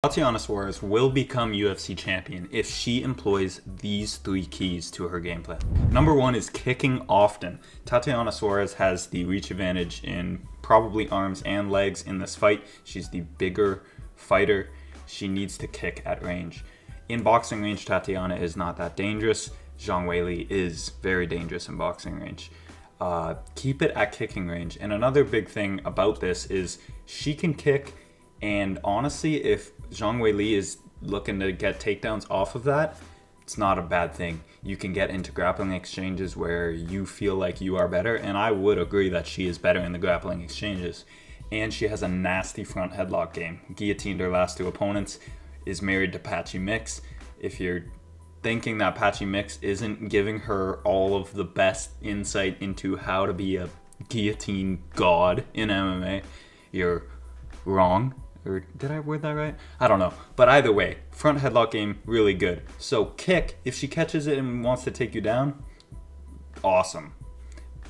Tatiana Suarez will become UFC champion if she employs these 3 keys to her game plan. Number 1 is kicking often. Tatiana Suarez has the reach advantage in probably arms and legs in this fight. She's the bigger fighter. She needs to kick at range. In boxing range, Tatiana is not that dangerous. Zhang Weili is very dangerous in boxing range. Keep it at kicking range. And another big thing about this is she can kick, and honestly, if Zhang Weili is looking to get takedowns off of that, it's not a bad thing. You can get into grappling exchanges where you feel like you are better, and I would agree that she is better in the grappling exchanges. And she has a nasty front headlock game. Guillotined her last 2 opponents, is married to Patchy Mix. If you're thinking that Patchy Mix isn't giving her all of the best insight into how to be a guillotine god in MMA, you're wrong. Or did I word that right? I don't know. But either way, front headlock game, really good. So kick, if she catches it and wants to take you down, awesome.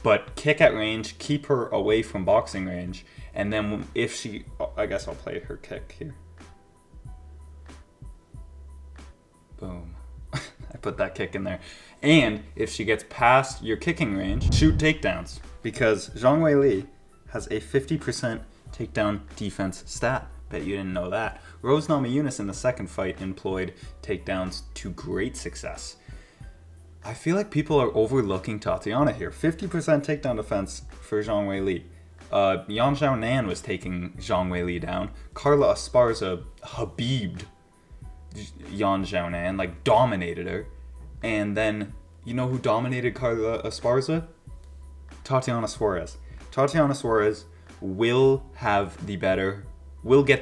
But kick at range, keep her away from boxing range. And then if she, I guess I'll play her kick here. Boom. I put that kick in there. And if she gets past your kicking range, shoot takedowns. Because Zhang Weili has a 50% takedown defense stat. Bet you didn't know that. Rose Namajunas in the second fight employed takedowns to great success. I feel like people are overlooking Tatiana here. 50% takedown defense for Zhang Weili. Yan Xiaonan was taking Zhang Weili down. Carla Esparza Habib'd Yan Xiaonan, like dominated her. And then, you know who dominated Carla Esparza? Tatiana Suarez. Tatiana Suarez will get the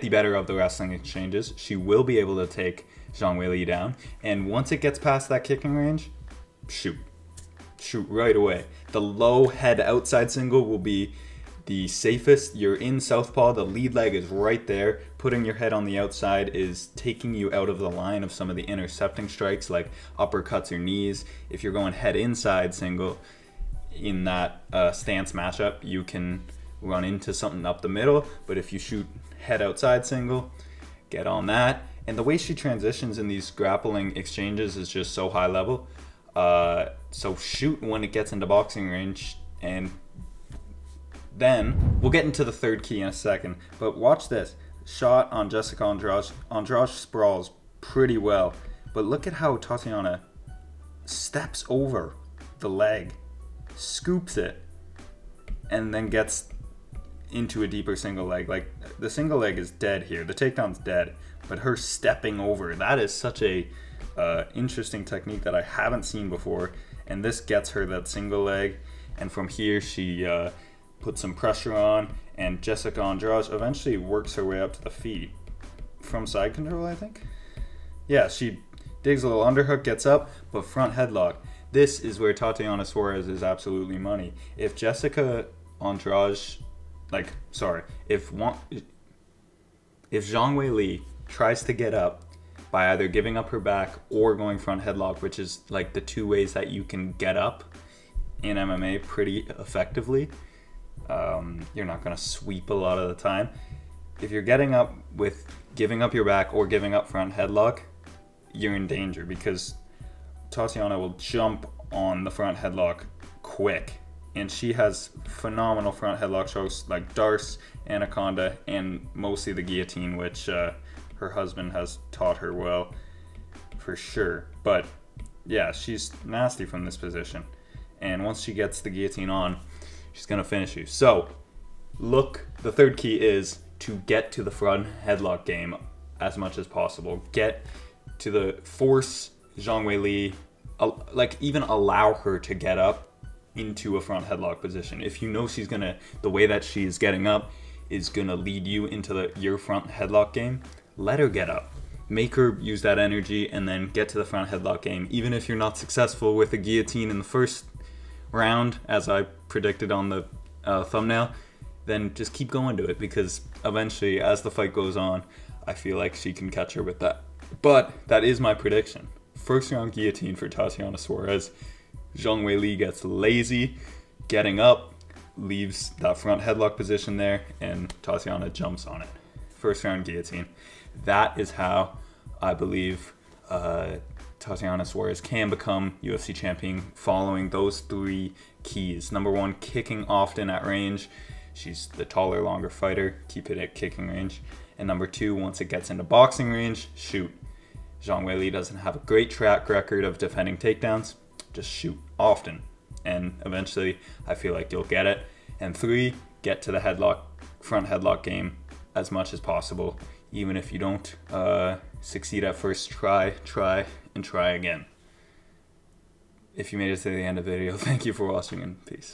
better of the wrestling exchanges. She will be able to take Zhang Weili down. And once it gets past that kicking range, shoot. Shoot right away. The low head outside single will be the safest. You're in southpaw, the lead leg is right there. Putting your head on the outside is taking you out of the line of some of the intercepting strikes like uppercuts or knees. If you're going head inside single in that stance matchup, you can run into something up the middle. But if you shoot head outside single, get on that. And the way she transitions in these grappling exchanges is just so high level. So shoot when it gets into boxing range. And then we'll get into the third key in a second, but watch this. Shot on Jessica Andrade. Andrade sprawls pretty well, but look at how Tatiana steps over the leg, scoops it, and then gets into a deeper single leg. Like, the single leg is dead here. The takedown's dead, but her stepping over, that is such a interesting technique that I haven't seen before. And this gets her that single leg, and from here she puts some pressure on, and Jessica Andrade eventually works her way up to the feet from side control, I think. Yeah, she digs a little underhook, gets up, but front headlock. This is where Tatiana Suarez is absolutely money. If Jessica Andrade, if Zhang Weili tries to get up by either giving up her back or going front headlock, which is like the 2 ways that you can get up in MMA pretty effectively, you're not going to sweep a lot of the time. If you're getting up with giving up your back or giving up front headlock, you're in danger because Tatiana will jump on the front headlock quick. And she has phenomenal front headlock shows like Darce, Anaconda, and mostly the guillotine, which her husband has taught her well, for sure. But yeah, she's nasty from this position. And once she gets the guillotine on, she's going to finish you. So, look, the third key is to get to the front headlock game as much as possible. Get to the force Zhang Weili, like even allow her to get up into a front headlock position. If you know she's gonna, the way that she's getting up is gonna lead you into your front headlock game, let her get up. Make her use that energy and then get to the front headlock game. Even if you're not successful with a guillotine in the first round, as I predicted on the thumbnail, then just keep going to it, because eventually as the fight goes on, I feel like she can catch her with that. But that is my prediction. First round guillotine for Tatiana Suarez. Zhang Weili gets lazy, getting up, leaves that front headlock position there, and Tatiana jumps on it. First round guillotine. that is how I believe Tatiana Suarez can become UFC champion, following those 3 keys. Number 1, kicking often at range. She's the taller, longer fighter. Keep it at kicking range. And number 2, once it gets into boxing range, shoot. Zhang Weili doesn't have a great track record of defending takedowns. Just shoot often. And eventually, I feel like you'll get it. And 3, get to the headlock, front headlock game as much as possible. Even if you don't succeed at first, try, and try again. If you made it to the end of the video, thank you for watching, and peace.